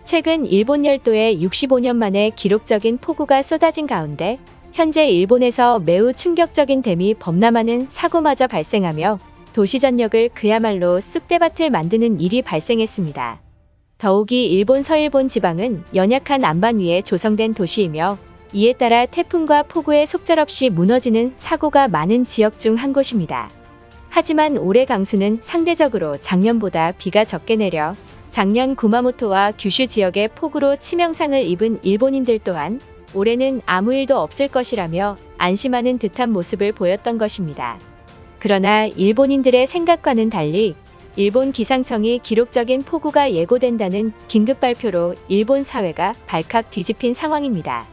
최근 일본 열도에 65년 만에 기록적인 폭우가 쏟아진 가운데 현재 일본에서 매우 충격적인 댐이 범람하는 사고마저 발생하며 도시 전역을 그야말로 쑥대밭을 만드는 일이 발생했습니다. 더욱이 일본 서일본 지방은 연약한 안반 위에 조성된 도시이며 이에 따라 태풍과 폭우에 속절없이 무너지는 사고가 많은 지역 중 한 곳입니다. 하지만 올해 강수는 상대적으로 작년보다 비가 적게 내려 작년 구마모토와 규슈 지역의 폭우로 치명상을 입은 일본인들 또한 올해는 아무 일도 없을 것이라며 안심하는 듯한 모습을 보였던 것입니다. 그러나 일본인들의 생각과는 달리 일본 기상청이 기록적인 폭우가 예고된다는 긴급 발표로 일본 사회가 발칵 뒤집힌 상황입니다.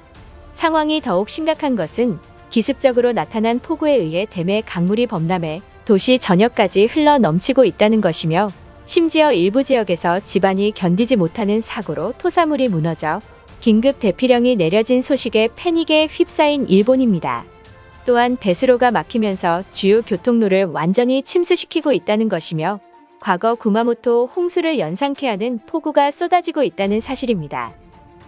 상황이 더욱 심각한 것은 기습적으로 나타난 폭우에 의해 댐의 강물이 범람해 도시 전역까지 흘러 넘치고 있다는 것이며 심지어 일부 지역에서 집안이 견디지 못하는 사고로 토사물이 무너져 긴급 대피령이 내려진 소식에 패닉에 휩싸인 일본입니다. 또한 배수로가 막히면서 주요 교통로를 완전히 침수시키고 있다는 것이며 과거 구마모토 홍수를 연상케 하는 폭우가 쏟아지고 있다는 사실입니다.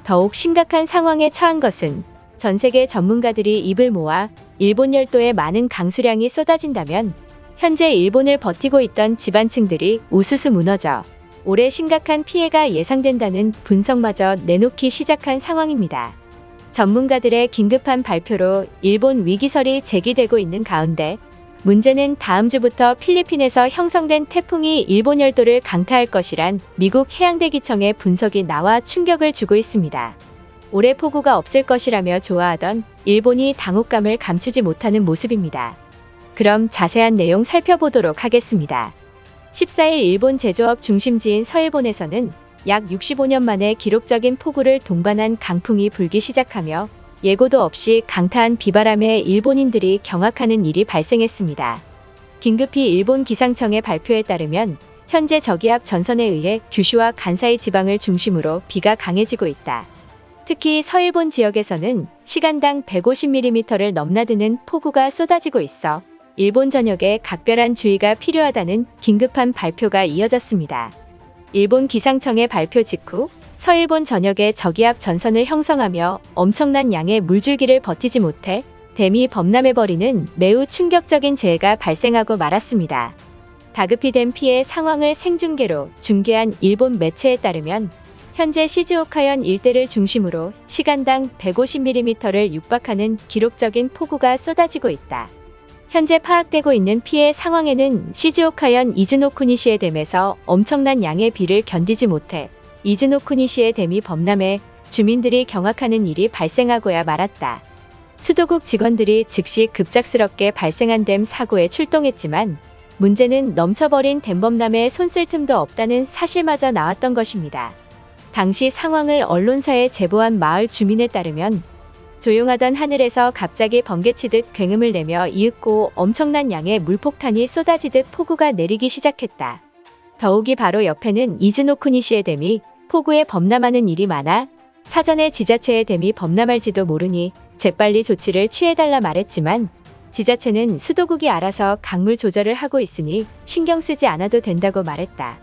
더욱 심각한 상황에 처한 것은 전 세계 전문가들이 입을 모아 일본 열도에 많은 강수량이 쏟아진다면 현재 일본을 버티고 있던 지반층들이 우수수 무너져 올해 심각한 피해가 예상된다는 분석마저 내놓기 시작한 상황입니다. 전문가들의 긴급한 발표로 일본 위기설이 제기되고 있는 가운데 문제는 다음 주부터 필리핀에서 형성된 태풍이 일본 열도를 강타할 것이란 미국 해양대기청의 분석이 나와 충격을 주고 있습니다. 올해 폭우가 없을 것이라며 좋아하던 일본이 당혹감을 감추지 못하는 모습입니다. 그럼 자세한 내용 살펴보도록 하겠습니다. 14일 일본 제조업 중심지인 서일본에서는 약 65년 만에 기록적인 폭우를 동반한 강풍이 불기 시작하며 예고도 없이 강타한 비바람에 일본인들이 경악하는 일이 발생했습니다. 긴급히 일본 기상청의 발표에 따르면 현재 저기압 전선에 의해 규슈와 간사이 지방을 중심으로 비가 강해지고 있다. 특히 서일본 지역에서는 시간당 150mm를 넘나드는 폭우가 쏟아지고 있어 일본 전역에 각별한 주의가 필요하다는 긴급한 발표가 이어졌습니다. 일본 기상청의 발표 직후 서일본 전역에 저기압 전선을 형성하며 엄청난 양의 물줄기를 버티지 못해 댐이 범람해버리는 매우 충격적인 재해가 발생하고 말았습니다. 다급히 된 피해 상황을 생중계로 중계한 일본 매체에 따르면 현재 시즈오카현 일대를 중심으로 시간당 150mm를 육박하는 기록적인 폭우가 쏟아지고 있다. 현재 파악되고 있는 피해 상황에는 시즈오카현 이즈노쿠니시의 댐에서 엄청난 양의 비를 견디지 못해 이즈노쿠니시의 댐이 범람해 주민들이 경악하는 일이 발생하고야 말았다. 수도국 직원들이 즉시 급작스럽게 발생한 댐 사고에 출동했지만 문제는 넘쳐버린 댐 범람에 손쓸 틈도 없다는 사실마저 나왔던 것입니다. 당시 상황을 언론사에 제보한 마을 주민에 따르면 조용하던 하늘에서 갑자기 번개치듯 굉음을 내며 이윽고 엄청난 양의 물폭탄이 쏟아지듯 폭우가 내리기 시작했다. 더욱이 바로 옆에는 이즈노쿠니시의 댐이 폭우에 범람하는 일이 많아 사전에 지자체의 댐이 범람할지도 모르니 재빨리 조치를 취해달라 말했지만 지자체는 수도국이 알아서 강물 조절을 하고 있으니 신경 쓰지 않아도 된다고 말했다.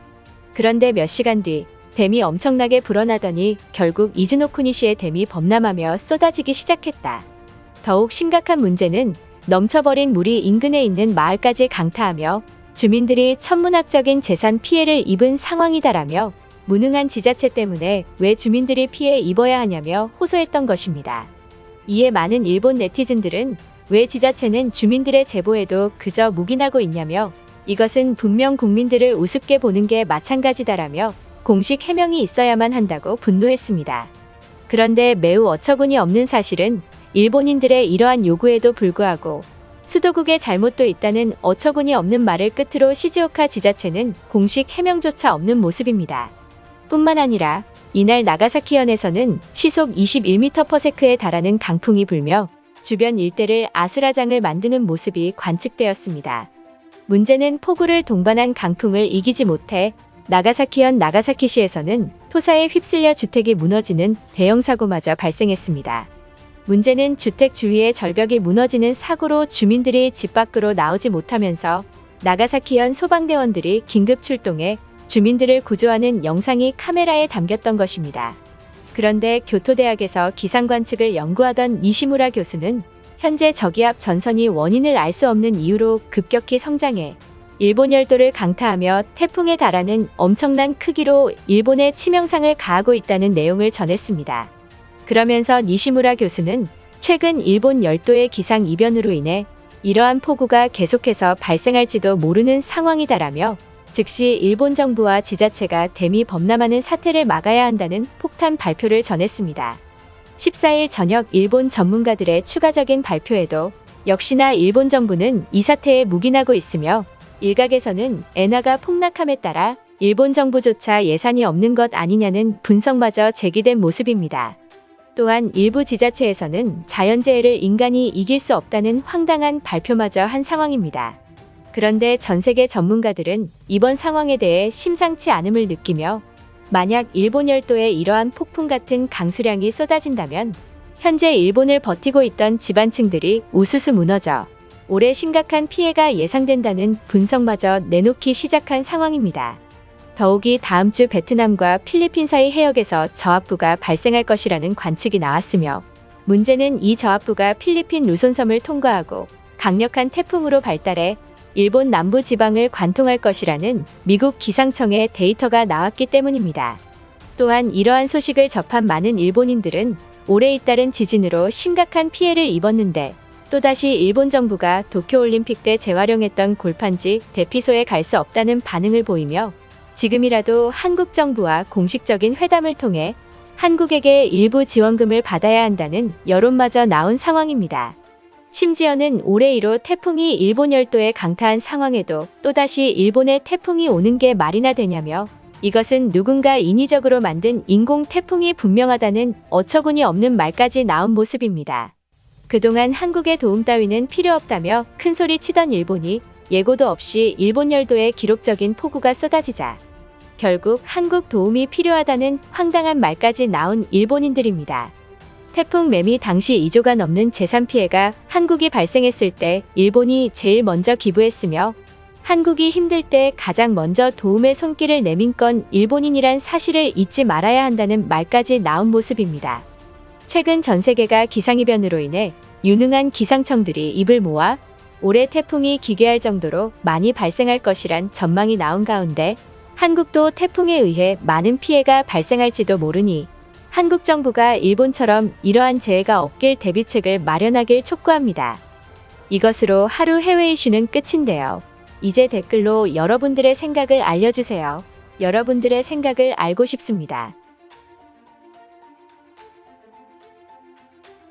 그런데 몇 시간 뒤 댐이 엄청나게 불어나더니 결국 이즈노쿠니시의 댐이 범람하며 쏟아지기 시작했다. 더욱 심각한 문제는 넘쳐버린 물이 인근에 있는 마을까지 강타하며 주민들이 천문학적인 재산 피해를 입은 상황이다라며 무능한 지자체 때문에 왜 주민들이 피해 입어야 하냐며 호소했던 것입니다. 이에 많은 일본 네티즌들은 왜 지자체는 주민들의 제보에도 그저 묵인하고 있냐며 이것은 분명 국민들을 우습게 보는 게 마찬가지다라며 공식 해명이 있어야만 한다고 분노했습니다. 그런데 매우 어처구니 없는 사실은 일본인들의 이러한 요구에도 불구하고 수도국의 잘못도 있다는 어처구니 없는 말을 끝으로 시즈오카 지자체는 공식 해명조차 없는 모습입니다. 뿐만 아니라 이날 나가사키현에서는 시속 21m/s에 달하는 강풍이 불며 주변 일대를 아수라장을 만드는 모습이 관측되었습니다. 문제는 폭우를 동반한 강풍을 이기지 못해 나가사키현 나가사키시에서는 토사에 휩쓸려 주택이 무너지는 대형 사고마저 발생했습니다. 문제는 주택 주위의 절벽이 무너지는 사고로 주민들이 집 밖으로 나오지 못하면서 나가사키현 소방대원들이 긴급 출동해 주민들을 구조하는 영상이 카메라에 담겼던 것입니다. 그런데 교토대학에서 기상 관측을 연구하던 니시무라 교수는 현재 저기압 전선이 원인을 알 수 없는 이유로 급격히 성장해 일본 열도를 강타하며 태풍에 달하는 엄청난 크기로 일본에 치명상을 가하고 있다는 내용을 전했습니다. 그러면서 니시무라 교수는 최근 일본 열도의 기상 이변으로 인해 이러한 폭우가 계속해서 발생할지도 모르는 상황이다라며 즉시 일본 정부와 지자체가 댐이 범람하는 사태를 막아야 한다는 폭탄 발표를 전했습니다. 14일 저녁 일본 전문가들의 추가적인 발표에도 역시나 일본 정부는 이 사태에 묵인하고 있으며 일각에서는 엔화가 폭락함에 따라 일본 정부조차 예산이 없는 것 아니냐는 분석마저 제기된 모습입니다. 또한 일부 지자체에서는 자연재해를 인간이 이길 수 없다는 황당한 발표마저 한 상황입니다. 그런데 전 세계 전문가들은 이번 상황에 대해 심상치 않음을 느끼며 만약 일본 열도에 이러한 폭풍 같은 강수량이 쏟아진다면 현재 일본을 버티고 있던 지반층들이 우수수 무너져 올해 심각한 피해가 예상된다는 분석마저 내놓기 시작한 상황입니다. 더욱이 다음 주 베트남과 필리핀 사이 해역에서 저압부가 발생할 것이라는 관측이 나왔으며 문제는 이 저압부가 필리핀 루손섬을 통과하고 강력한 태풍으로 발달해 일본 남부 지방을 관통할 것이라는 미국 기상청의 데이터가 나왔기 때문입니다. 또한 이러한 소식을 접한 많은 일본인들은 올해 잇따른 지진으로 심각한 피해를 입었는데 또다시 일본 정부가 도쿄올림픽 때 재활용했던 골판지 대피소에 갈 수 없다는 반응을 보이며 지금이라도 한국 정부와 공식적인 회담을 통해 한국에게 일부 지원금을 받아야 한다는 여론마저 나온 상황입니다. 심지어는 올해 1호 태풍이 일본 열도에 강타한 상황에도 또다시 일본에 태풍이 오는 게 말이나 되냐며 이것은 누군가 인위적으로 만든 인공 태풍이 분명하다는 어처구니 없는 말까지 나온 모습입니다. 그동안 한국의 도움 따위는 필요 없다며 큰소리 치던 일본이 예고도 없이 일본 열도에 기록적인 폭우가 쏟아지자 결국 한국 도움이 필요하다는 황당한 말까지 나온 일본인들입니다. 태풍 매미 당시 2조가 넘는 재산 피해가 한국이 발생했을 때 일본이 제일 먼저 기부했으며 한국이 힘들 때 가장 먼저 도움의 손길을 내민 건 일본인이란 사실을 잊지 말아야 한다는 말까지 나온 모습입니다. 최근 전 세계가 기상이변으로 인해 유능한 기상청들이 입을 모아 올해 태풍이 기괴할 정도로 많이 발생할 것이란 전망이 나온 가운데 한국도 태풍에 의해 많은 피해가 발생할지도 모르니 한국 정부가 일본처럼 이러한 재해가 없길 대비책을 마련하길 촉구합니다. 이것으로 하루 해외 이슈는 끝인데요. 이제 댓글로 여러분들의 생각을 알려주세요. 여러분들의 생각을 알고 싶습니다.